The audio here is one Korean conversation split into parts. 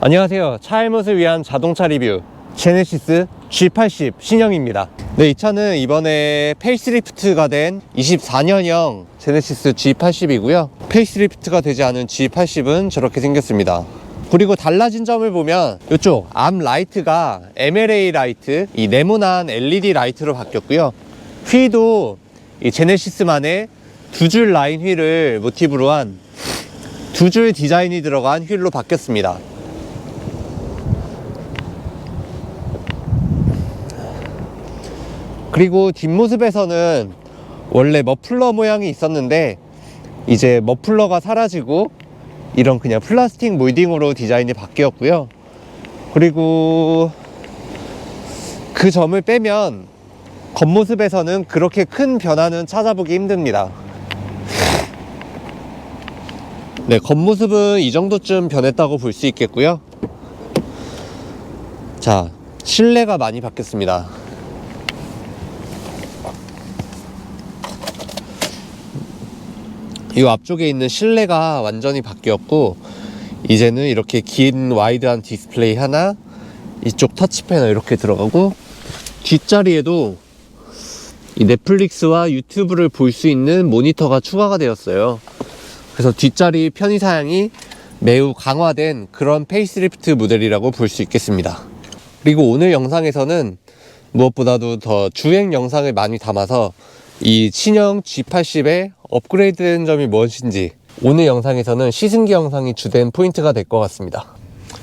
안녕하세요. 차 알못을 위한 자동차 리뷰 제네시스 G80 신형입니다. 네, 이 차는 이번에 페이스리프트가 된 24년형 제네시스 G80이고요. 페이스리프트가 되지 않은 G80은 저렇게 생겼습니다. 그리고 달라진 점을 보면 이쪽 앞 라이트가 MLA 라이트, 이 네모난 LED 라이트로 바뀌었고요. 휠도 이 제네시스만의 두 줄 라인 휠을 모티브로 한 두 줄 디자인이 들어간 휠로 바뀌었습니다. 그리고 뒷모습에서는 원래 머플러 모양이 있었는데 이제 머플러가 사라지고 이런 그냥 플라스틱 몰딩으로 디자인이 바뀌었고요. 그리고 그 점을 빼면 겉모습에서는 그렇게 큰 변화는 찾아보기 힘듭니다. 네, 겉모습은 이 정도쯤 변했다고 볼 수 있겠고요. 자, 실내가 많이 바뀌었습니다. 이 앞쪽에 있는 실내가 완전히 바뀌었고, 이제는 이렇게 긴 와이드한 디스플레이 하나, 이쪽 터치패널 이렇게 들어가고, 뒷자리에도 이 넷플릭스와 유튜브를 볼 수 있는 모니터가 추가가 되었어요. 그래서 뒷자리 편의사양이 매우 강화된 그런 페이스리프트 모델이라고 볼 수 있겠습니다. 그리고 오늘 영상에서는 무엇보다도 더 주행 영상을 많이 담아서 이 신형 G80의 업그레이드된 점이 무엇인지 오늘 영상에서는 시승기 영상이 주된 포인트가 될 것 같습니다.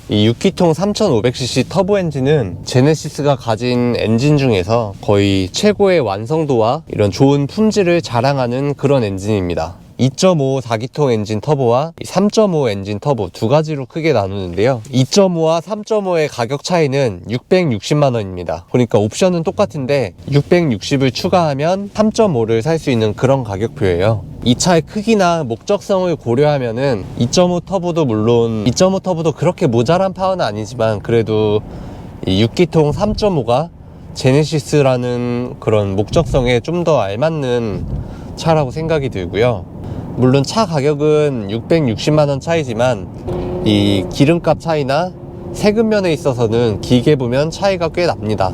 이 6기통 3500cc 터보 엔진은 제네시스가 가진 엔진 중에서 거의 최고의 완성도와 이런 좋은 품질을 자랑하는 그런 엔진입니다. 2.5 4기통 엔진 터보와 3.5 엔진 터보 두 가지로 크게 나누는데요. 2.5와 3.5의 가격 차이는 660만원입니다. 그러니까 옵션은 똑같은데 660을 추가하면 3.5를 살 수 있는 그런 가격표예요. 이 차의 크기나 목적성을 고려하면은 2.5 터보도 물론 2.5 터보도 그렇게 모자란 파워는 아니지만 그래도 이 6기통 3.5가 제네시스라는 그런 목적성에 좀 더 알맞는 차라고 생각이 들고요. 물론 차 가격은 660만원 차이지만 이 기름값 차이나 세금 면에 있어서는 길게 보면 차이가 꽤 납니다.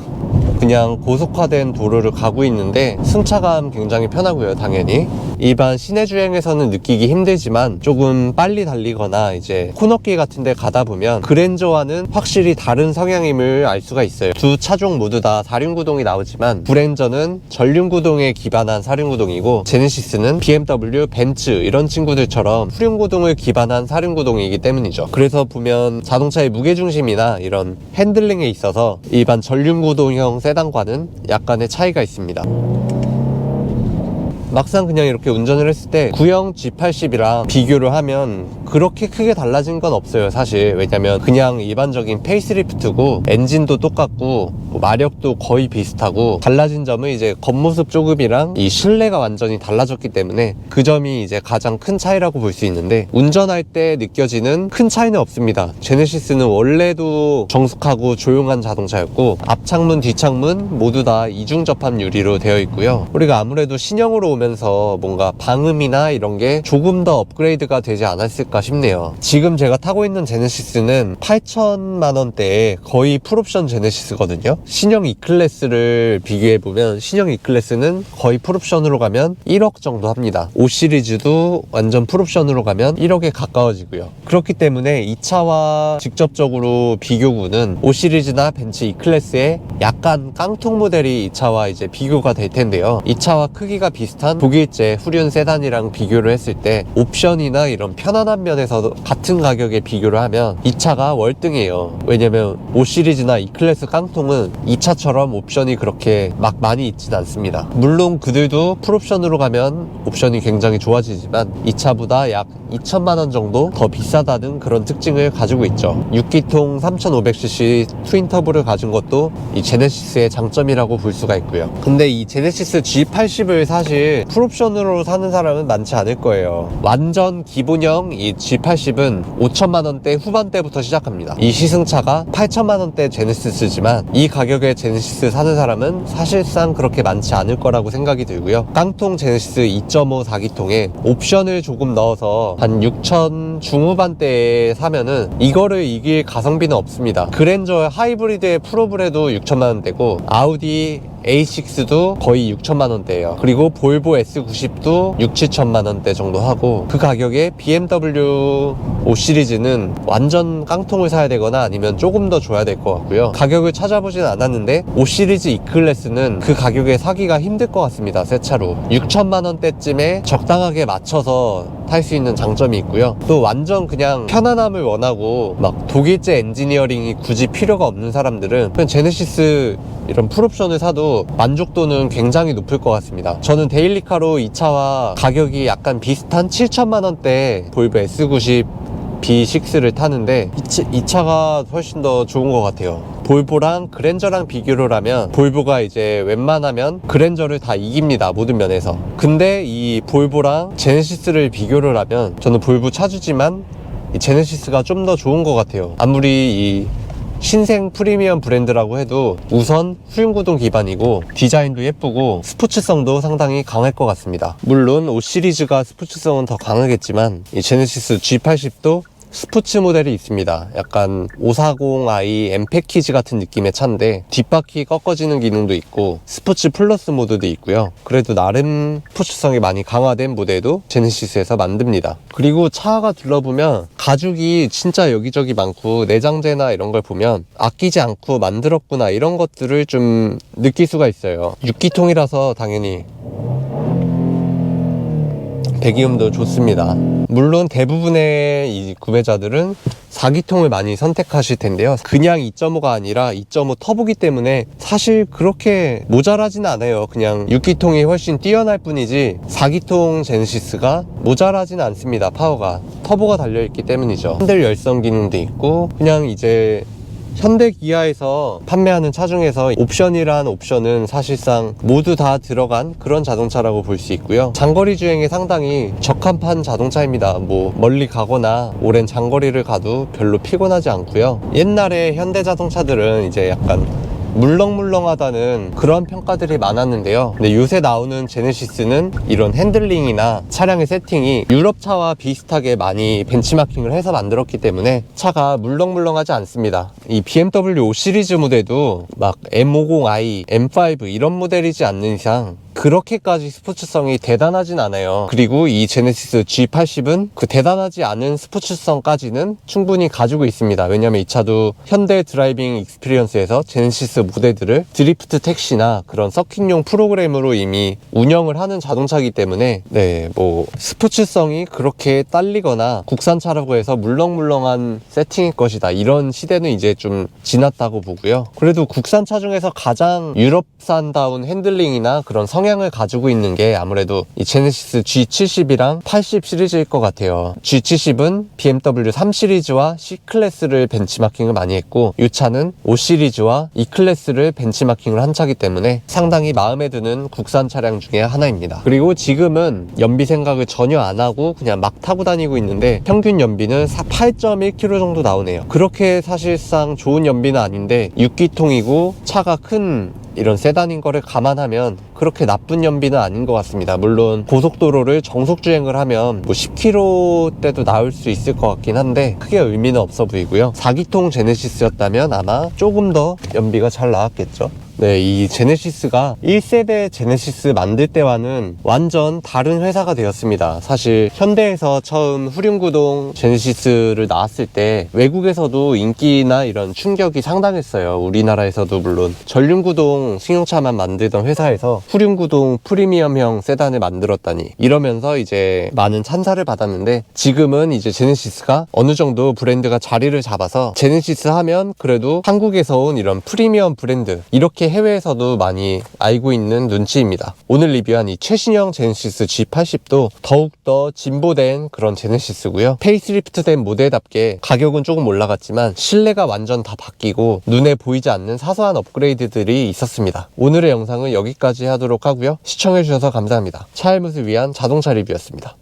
그냥 고속화된 도로를 가고 있는데 승차감 굉장히 편하고요. 당연히 일반 시내 주행에서는 느끼기 힘들지만 조금 빨리 달리거나 이제 코너길 같은 데 가다 보면 그랜저와는 확실히 다른 성향임을 알 수가 있어요. 두 차종 모두 다 4륜구동이 나오지만 그랜저는 전륜구동에 기반한 4륜구동이고 제네시스는 BMW, 벤츠 이런 친구들처럼 후륜구동을 기반한 4륜구동이기 때문이죠. 그래서 보면 자동차의 무게중심이나 이런 핸들링에 있어서 일반 전륜구동형 세단과는 약간의 차이가 있습니다. 막상 그냥 이렇게 운전을 했을 때 구형 G80이랑 비교를 하면 그렇게 크게 달라진 건 없어요, 사실. 왜냐면 그냥 일반적인 페이스리프트고 엔진도 똑같고 마력도 거의 비슷하고 달라진 점은 이제 겉모습 조금이랑 이 실내가 완전히 달라졌기 때문에 그 점이 이제 가장 큰 차이라고 볼 수 있는데 운전할 때 느껴지는 큰 차이는 없습니다. 제네시스는 원래도 정숙하고 조용한 자동차였고 앞창문, 뒷창문 모두 다 이중 접합 유리로 되어 있고요. 우리가 아무래도 신형으로 오면서 뭔가 방음이나 이런 게 조금 더 업그레이드가 되지 않았을까 싶네요. 지금 제가 타고 있는 제네시스는 8천만원대에 거의 풀옵션 제네시스거든요. 신형 E클래스를 비교해보면 신형 E클래스는 거의 풀옵션으로 가면 1억 정도 합니다. 5 시리즈도 완전 풀옵션으로 가면 1억에 가까워지고요. 그렇기 때문에 이 차와 직접적으로 비교구는 5 시리즈나 벤츠 E클래스의 약간 깡통 모델이 이 차와 이제 비교가 될 텐데요. 이 차와 크기가 비슷한 독일제 후륜 세단이랑 비교를 했을 때 옵션이나 이런 편안한 면에서 같은 가격에 비교를 하면 이 차가 월등해요. 왜냐면 5 시리즈나 E클래스 깡통은 이 차처럼 옵션이 그렇게 막 많이 있진 않습니다. 물론 그들도 풀옵션으로 가면 옵션이 굉장히 좋아지지만 이 차보다 약 2천만원 정도 더 비싸다는 그런 특징을 가지고 있죠. 6기통 3500cc 트윈터보를 가진 것도 이 제네시스의 장점이라고 볼 수가 있고요. 근데 이 제네시스 G80을 사실 사실 풀옵션으로 사는 사람은 많지 않을 거예요. 완전 기본형 이 G80은 5천만원대 후반대부터 시작합니다. 이 시승차가 8천만원대 제네시스지만 이 가격에 제네시스 사는 사람은 사실상 그렇게 많지 않을 거라고 생각이 들고요. 깡통 제네시스 2.5 4기통에 옵션을 조금 넣어서 한 6천 중후반대에 사면은 이거를 이길 가성비는 없습니다. 그랜저 하이브리드의 프로브레도 6천만원대고 아우디 A6도 거의 6천만원대예요. 그리고 볼보 S90도 6, 7천만원대 정도 하고, 그 가격에 BMW 5 시리즈는 완전 깡통을 사야 되거나 아니면 조금 더 줘야 될 것 같고요. 가격을 찾아보진 않았는데 5 시리즈 E클래스는 그 가격에 사기가 힘들 것 같습니다. 새 차로 6천만원대쯤에 적당하게 맞춰서 탈 수 있는 장점이 있고요. 또 완전 그냥 편안함을 원하고 막 독일제 엔지니어링이 굳이 필요가 없는 사람들은 그냥 제네시스 이런 풀옵션을 사도 만족도는 굉장히 높을 것 같습니다. 저는 데일리카로 이 차와 가격이 약간 비슷한 7천만원대 볼보 S90 B6를 타는데 이 차가 훨씬 더 좋은 것 같아요. 볼보랑 그랜저랑 비교를 하면 볼보가 이제 웬만하면 그랜저를 다 이깁니다. 모든 면에서. 근데 이 볼보랑 제네시스를 비교를 하면 저는 볼보 차주지만 이 제네시스가 좀 더 좋은 것 같아요. 아무리 이 신생 프리미엄 브랜드라고 해도 우선 후륜구동 기반이고 디자인도 예쁘고 스포츠성도 상당히 강할 것 같습니다. 물론 5 시리즈가 스포츠성은 더 강하겠지만 이 제네시스 G80도 스포츠 모델이 있습니다. 약간 540i M 패키지 같은 느낌의 차인데 뒷바퀴 꺾어지는 기능도 있고 스포츠 플러스 모드도 있고요. 그래도 나름 스포츠성이 많이 강화된 모델도 제네시스에서 만듭니다. 그리고 차가 둘러보면 가죽이 진짜 여기저기 많고 내장재나 이런 걸 보면 아끼지 않고 만들었구나 이런 것들을 좀 느낄 수가 있어요. 6기통이라서 당연히 배기음도 좋습니다. 물론 대부분의 이 구매자들은 4기통을 많이 선택하실 텐데요. 그냥 2.5가 아니라 2.5 터보기 때문에 사실 그렇게 모자라지는 않아요. 그냥 6기통이 훨씬 뛰어날 뿐이지 4기통 제네시스가 모자라지는 않습니다. 파워가. 터보가 달려있기 때문이죠. 핸들 열선 기능도 있고 그냥 이제 현대 기아에서 판매하는 차 중에서 옵션이란 옵션은 사실상 모두 다 들어간 그런 자동차라고 볼 수 있고요. 장거리 주행에 상당히 적합한 자동차입니다. 뭐 멀리 가거나 오랜 장거리를 가도 별로 피곤하지 않고요. 옛날에 현대 자동차들은 이제 약간 물렁물렁하다는 그런 평가들이 많았는데요. 근데 요새 나오는 제네시스는 이런 핸들링이나 차량의 세팅이 유럽차와 비슷하게 많이 벤치마킹을 해서 만들었기 때문에 차가 물렁물렁하지 않습니다. 이 BMW 5 시리즈 모델도 막 M50i, M5 이런 모델이지 않는 이상 그렇게까지 스포츠성이 대단하진 않아요. 그리고 이 제네시스 G80은 그 대단하지 않은 스포츠성까지는 충분히 가지고 있습니다. 왜냐면 이 차도 현대 드라이빙 익스피리언스에서 제네시스 모델들을 드리프트 택시나 그런 서킷용 프로그램으로 이미 운영을 하는 자동차이기 때문에 뭐 스포츠성이 그렇게 딸리거나 국산차라고 해서 물렁물렁한 세팅일 것이다 이런 시대는 이제 좀 지났다고 보고요. 그래도 국산차 중에서 가장 유럽산다운 핸들링이나 그런 성향을 가지고 있는 게 아무래도 이 제네시스 G70이랑 80 시리즈일 것 같아요. G70은 BMW 3 시리즈와 C 클래스를 벤치마킹을 많이 했고 이 차는 5 시리즈와 E 클래스를 벤치마킹을 한 차기 때문에 상당히 마음에 드는 국산 차량 중에 하나입니다. 그리고 지금은 연비 생각을 전혀 안 하고 그냥 막 타고 다니고 있는데 평균 연비는 8.1km 정도 나오네요. 그렇게 사실상 좋은 연비는 아닌데 6기통이고 차가 큰 이런 세단인 거를 감안하면 그렇게 나쁜 연비는 아닌 것 같습니다. 물론 고속도로를 정속주행을 하면 뭐 10km대도 나올 수 있을 것 같긴 한데 크게 의미는 없어 보이고요. 4기통 제네시스였다면 아마 조금 더 연비가 잘 나왔겠죠. 이 제네시스가 1세대 제네시스 만들 때와는 완전 다른 회사가 되었습니다. 사실 현대에서 처음 후륜구동 제네시스를 나왔을 때 외국에서도 인기나 이런 충격이 상당했어요. 우리나라에서도 물론 전륜구동 승용차만 만들던 회사에서 후륜구동 프리미엄형 세단을 만들었다니 이러면서 이제 많은 찬사를 받았는데 지금은 이제 제네시스가 어느 정도 브랜드가 자리를 잡아서 제네시스 하면 그래도 한국에서 온 이런 프리미엄 브랜드 이렇게 특히 해외에서도 많이 알고 있는 눈치입니다. 오늘 리뷰한 이 최신형 제네시스 G80도 더욱더 진보된 그런 제네시스고요. 페이스리프트된 모델답게 가격은 조금 올라갔지만 실내가 완전 다 바뀌고 눈에 보이지 않는 사소한 업그레이드들이 있었습니다. 오늘의 영상은 여기까지 하도록 하고요. 시청해주셔서 감사합니다. 차 헬멧을 위한 자동차 리뷰였습니다.